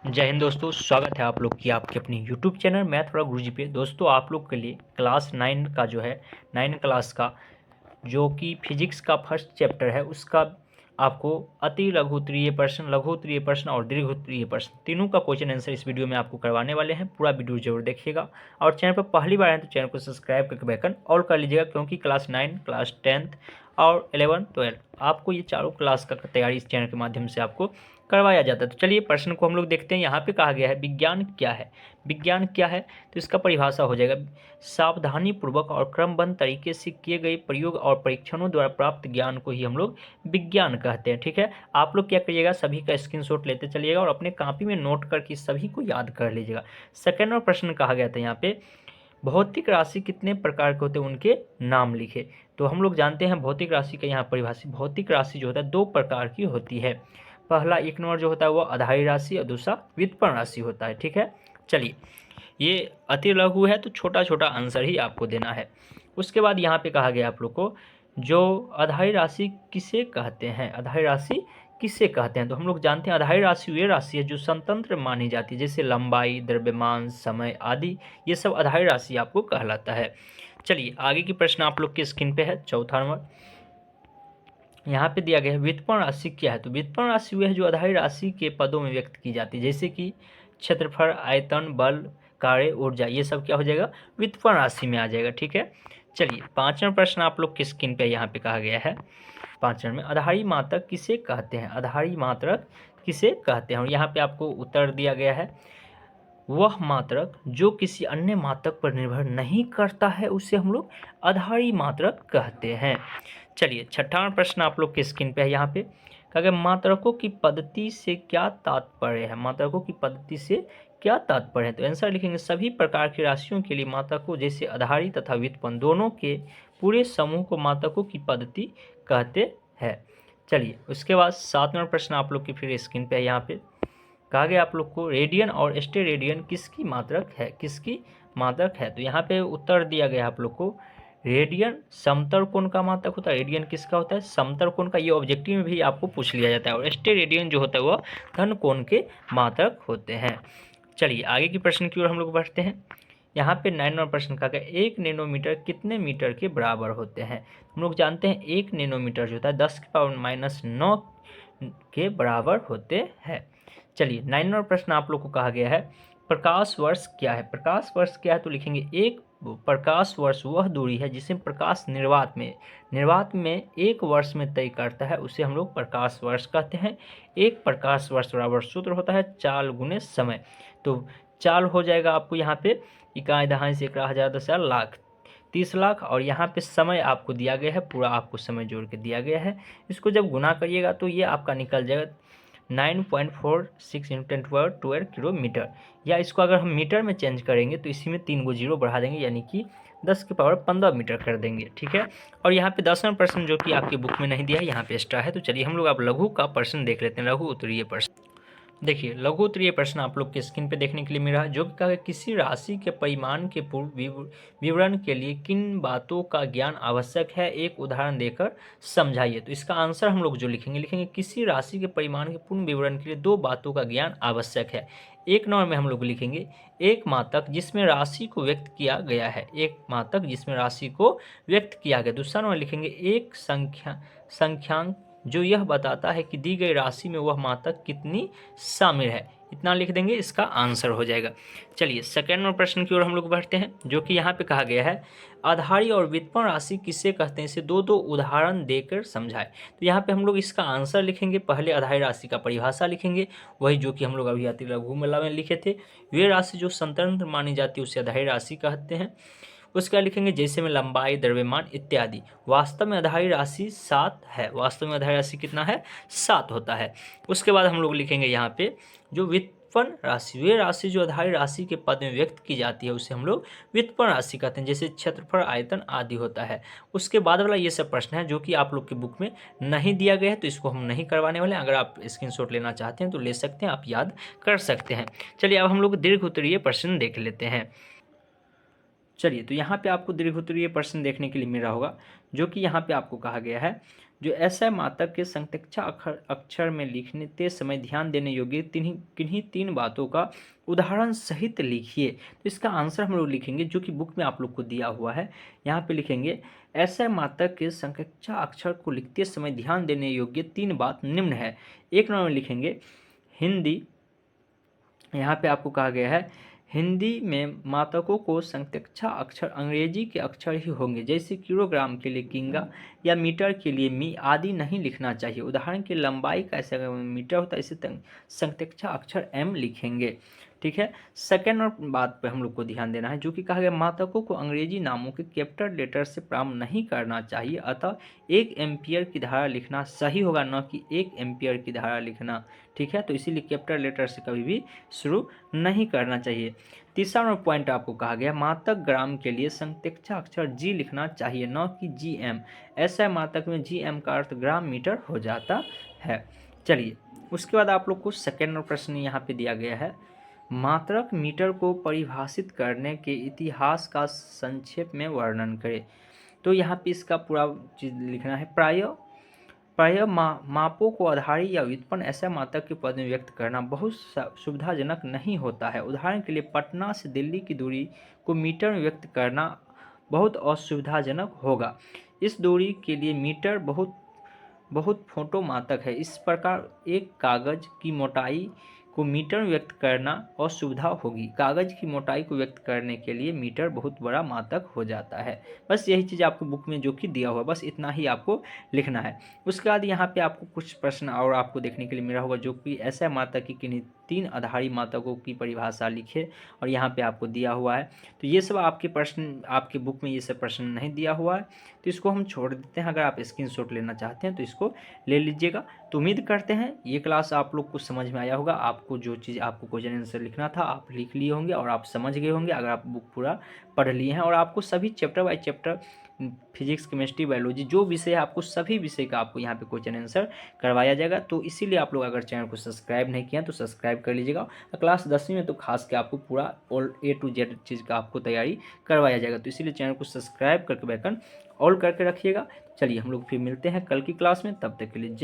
जय हिंद दोस्तों, स्वागत है आप लोग की आपके अपने यूट्यूब चैनल मैथ वाला गुरुजी पे। दोस्तों आप लोग के लिए क्लास 9 का जो है 9 क्लास का जो कि फिजिक्स का फर्स्ट चैप्टर है उसका आपको अति लघुत्तरीय प्रश्न, लघुत्तरीय प्रश्न और दीर्घोत्तरीय प्रश्न तीनों का क्वेश्चन आंसर इस वीडियो में आपको करवाने वाले हैं। पूरा वीडियो जरूर देखिएगा और चैनल पर पहली बार आए तो चैनल को सब्सक्राइब करके बेल ऑल कर लीजिएगा, क्योंकि क्लास 9, क्लास 10 और 11, 12 आपको ये चारों क्लास का तैयारी इस चैनल के माध्यम से आपको करवाया जाता है। तो चलिए प्रश्न को हम लोग देखते हैं। यहाँ पे कहा गया है विज्ञान क्या है। विज्ञान क्या है तो इसका परिभाषा हो जाएगा सावधानी पूर्वक और क्रमबद्ध तरीके से किए गए प्रयोग और परीक्षणों द्वारा प्राप्त ज्ञान को ही हम लोग विज्ञान कहते हैं। ठीक है, आप लोग क्या करिएगा, सभी का स्क्रीनशॉट लेते चलिएगा और अपने कॉपी में नोट करके सभी को याद कर लीजिएगा। सेकेंड और प्रश्न कहा गया था यहाँ पे भौतिक राशि कितने प्रकार के होते हैं उनके नाम लिखे। तो हम लोग जानते हैं भौतिक राशि का यहाँ परिभाषित भौतिक राशि जो होता है दो प्रकार की होती है। पहला एक नंबर जो होता है वो आधारी राशि और दूसरा व्युत्पन्न राशि होता है। ठीक है, चलिए ये अति लघु है तो छोटा छोटा आंसर ही आपको देना है। उसके बाद यहाँ पे कहा गया आप लोग को जो आधारी राशि किसे कहते हैं, आधारी राशि किसे कहते हैं। तो हम लोग जानते हैं आधारी राशि वे राशि है जो स्वतंत्र मानी जाती है, जैसे लंबाई, द्रव्यमान, समय आदि, ये सब आधारी राशि आपको कहलाता है। चलिए आगे की प्रश्न आप लोग की स्क्रीन पे है। चौथा नंबर यहाँ पे दिया गया है व्युत्पन्न राशि क्या है। तो व्युत्पन्न राशि वह है जो आधारी राशि के पदों में व्यक्त की जाती है, जैसे कि क्षेत्रफल, आयतन, बल, कार्य, ऊर्जा, ये सब क्या हो जाएगा व्युत्पन्न राशि में आ जाएगा। ठीक है, चलिए पांचवा प्रश्न आप लोग की स्क्रीन पे यहाँ पे कहा गया है। पांचवें में आधारी मात्रक किसे कहते हैं, आधारी मात्रक किसे कहते हैं। और यहाँ पे आपको उत्तर दिया गया है वह मात्रक जो किसी अन्य मात्रक पर निर्भर नहीं करता है उसे हम लोग आधारी मात्रक कहते हैं। चलिए छठा प्रश्न आप लोग की स्क्रीन पे है। यहाँ पे कहा गया मात्रकों की पद्धति से क्या तात्पर्य है, मात्रकों की पद्धति से क्या तात्पर्य है। तो आंसर लिखेंगे सभी प्रकार की राशियों के लिए मात्रकों जैसे आधारी तथा व्युत्पन्न दोनों के पूरे समूह को मात्रकों की पद्धति कहते हैं। चलिए उसके बाद सातवां प्रश्न आप लोग की फिर स्क्रीन पे है। यहाँ पे कहा गया आप लोग को रेडियन और स्टेरेडियन किसकी मात्रक है, किसकी मात्रक है। तो यहाँ पे उत्तर दिया गया आप लोग को रेडियन समतल कोण का मात्रक होता है। रेडियन किसका होता है, समतल कोण का। ये ऑब्जेक्टिव में भी आपको पूछ लिया जाता है। और स्टेरेडियन जो होता है वह घन कोण के मात्रक होते हैं। चलिए आगे की प्रश्न की ओर हम लोग बढ़ते हैं। यहाँ पे 9 नंबर प्रश्न कहा गया 1 नैनोमीटर कितने मीटर के बराबर होते हैं। हम लोग जानते हैं 1 नैनोमीटर जो होता है 10⁻⁹ के बराबर होते हैं। चलिए 9 नंबर प्रश्न आप लोग को कहा गया है प्रकाश वर्ष क्या है। प्रकाश वर्ष क्या है तो लिखेंगे एक प्रकाश वर्ष वह दूरी है जिसे प्रकाश निर्वात में एक वर्ष में तय करता है, उसे हम लोग प्रकाश वर्ष कहते हैं। एक प्रकाश वर्ष बराबर सूत्र होता है चाल गुने समय। तो चाल हो जाएगा आपको यहाँ पे इकाई दहाई से 1,000 लाख 30 लाख, और यहाँ पे समय आपको दिया गया है, पूरा आपको समय जोड़ के दिया गया है। इसको जब गुना करिएगा तो ये आपका निकल जाएगा 9.46 × 10⁻12 किलोमीटर। या इसको अगर हम मीटर में चेंज करेंगे तो इसी में 3 गो जीरो बढ़ा देंगे, यानी कि 10⁻15 मीटर कर देंगे। ठीक है, और यहाँ पे 10वां प्रश्न जो कि आपकी बुक में नहीं दिया है यहाँ पे एक्स्ट्रा है। तो चलिए हम लोग अब लघु का प्रश्न देख लेते हैं, लघु उत्तरीय प्रश्न। देखिए लघु उत्तरीय प्रश्न आप लोग के स्क्रीन पे देखने के लिए मिला है, जो कि कहा है किसी राशि के परिमाण के पूर्व विवरण के लिए किन बातों का ज्ञान आवश्यक है, एक उदाहरण देकर समझाइए। तो इसका आंसर हम लोग जो लिखेंगे किसी राशि के परिमाण के पूर्ण विवरण के लिए दो बातों का ज्ञान आवश्यक है। एक नंबर में हम लोग लिखेंगे एक मात्रक जिसमें राशि को व्यक्त किया गया है, एक मात्रक जिसमें राशि को व्यक्त किया गया। दूसरा नंबर लिखेंगे एक संख्यांक जो यह बताता है कि दी गई राशि में वह मात्रक कितनी शामिल है। इतना लिख देंगे, इसका आंसर हो जाएगा। चलिए सेकेंड नंबर प्रश्न की ओर हम लोग बढ़ते हैं, जो कि यहाँ पे कहा गया है आधारी और व्युत्पन्न राशि किसे कहते हैं, इसे दो दो उदाहरण देकर समझाएं। तो यहाँ पे हम लोग इसका आंसर लिखेंगे, पहले आधारी राशि का परिभाषा लिखेंगे, वही जो कि हम लोग अभी अति लघु में लिखे थे। वे राशि जो स्वतंत्र मानी जाती है उसे आधारी राशि कहते हैं। उसका लिखेंगे जैसे में लंबाई, द्रव्यमान इत्यादि। वास्तव में आधारी राशि 7 है, वास्तव में आधारी राशि कितना है 7 होता है। उसके बाद हम लोग लिखेंगे यहाँ पे जो व्युत्पन्न राशि, वे राशि जो आधारी राशि के पद में व्यक्त की जाती है उसे हम लोग व्युत्पन्न राशि कहते हैं, जैसे क्षेत्रफल, आयतन आदि होता है। उसके बाद वाला ये सब प्रश्न है जो कि आप लोग की बुक में नहीं दिया गया है, तो इसको हम नहीं करवाने वाले हैं। अगर आप स्क्रीनशॉट लेना चाहते हैं तो ले सकते हैं, आप याद कर सकते हैं। चलिए अब हम लोग दीर्घ उत्तरीय प्रश्न देख लेते हैं। चलिए तो यहाँ पे आपको दीर्घ उत्तरीय प्रश्न देखने के लिए मिल रहा होगा, जो कि यहाँ पे आपको कहा गया है जो ऐसा मात्रक के संक्षिप्त अक्षर में लिखते समय ध्यान देने योग्य किन्हीं 3 बातों का उदाहरण सहित लिखिए। तो इसका आंसर हम लोग लिखेंगे जो कि बुक में आप लोग को दिया हुआ है। यहाँ पे लिखेंगे ऐसा मात्रक के संक्षिप्त अक्षर को लिखते समय ध्यान देने योग्य 3 बात निम्न है। 1 नंबर में लिखेंगे हिंदी। यहाँ पे आपको कहा गया है हिंदी में मात्रकों को संक्षिप्त अक्षर अंग्रेजी के अक्षर ही होंगे, जैसे किलोग्राम के लिए किंगा या मीटर के लिए मी आदि नहीं लिखना चाहिए। उदाहरण की लंबाई का ऐसे मीटर होता है, इसे संक्षिप्त अक्षर एम लिखेंगे। ठीक है। सेकेंड और बात पे हम लोग को ध्यान देना है, जो कि कहा गया मात्रकों को अंग्रेजी नामों के कैपिटल लेटर से प्रारंभ नहीं करना चाहिए, अतः 1 एम्पियर की धारा लिखना सही होगा, न कि 1 एम्पियर की धारा लिखना। ठीक है। तो इसीलिए कैपिटल लेटर से कभी भी शुरू नहीं करना चाहिए। तीसरा नंबर पॉइंट आपको कहा गया मात्रक ग्राम के लिए संक्षिप्त अक्षर जी लिखना चाहिए, न कि जी एम। ऐसा मात्रक में जी एम का अर्थ ग्राम मीटर हो जाता है। चलिए, उसके बाद आप लोग को सेकेंड प्रश्न यहाँ पे दिया गया है, मात्रक मीटर को परिभाषित करने के इतिहास का संक्षेप में वर्णन करें। तो यहाँ पे इसका पूरा चीज लिखना है। प्रायः मापों को आधारी या व्युत्पन्न ऐसा मात्रक के पद में व्यक्त करना बहुत सुविधाजनक नहीं होता है। उदाहरण के लिए पटना से दिल्ली की दूरी को मीटर में व्यक्त करना बहुत असुविधाजनक होगा। इस दूरी के लिए मीटर बहुत फोटो मात्रक है। इस प्रकार एक कागज की मोटाई को मीटर में व्यक्त करना असुविधा होगी। कागज की मोटाई को व्यक्त करने के लिए मीटर बहुत बड़ा मात्रक हो जाता है। बस यही चीज़ आपको बुक में जो कि दिया हुआ, बस इतना ही आपको लिखना है। उसके बाद यहाँ पे आपको कुछ प्रश्न और आपको देखने के लिए मिला होगा, जो कि ऐसा मात्रक की किन्हीं 3 आधारी मात्रकों की परिभाषा लिखे, और यहाँ पे आपको दिया हुआ है। तो ये सब आपके प्रश्न, आपके बुक में ये सब प्रश्न नहीं दिया हुआ है, तो इसको हम छोड़ देते हैं। अगर आप स्क्रीनशॉट लेना चाहते हैं तो इसको ले लीजिएगा। तो उम्मीद करते हैं ये क्लास आप लोग को समझ में आया होगा। आपको जो चीज़ आपको क्वेश्चन आंसर लिखना था आप लिख लिए होंगे और आप समझ गए होंगे, अगर आप बुक पूरा पढ़ लिए हैं। और आपको सभी chapter by chapter physics, chemistry, biology जो विषय है, आपको सभी विषय का आपको यहाँ पे क्वेश्चन आंसर करवाया जाएगा। तो इसीलिए आप लोग अगर चैनल को सब्सक्राइब नहीं किया तो सब्सक्राइब कर लीजिएगा। क्लास 10वीं में तो खास के आपको पूरा ऑल A to Z चीज़ का आपको तैयारी करवाया जाएगा। तो इसीलिए चैनल को सब्सक्राइब करके बेल आइकन ऑल करके रखिएगा। चलिए, हम लोग फिर मिलते हैं कल की क्लास में, तब तक के लिए जय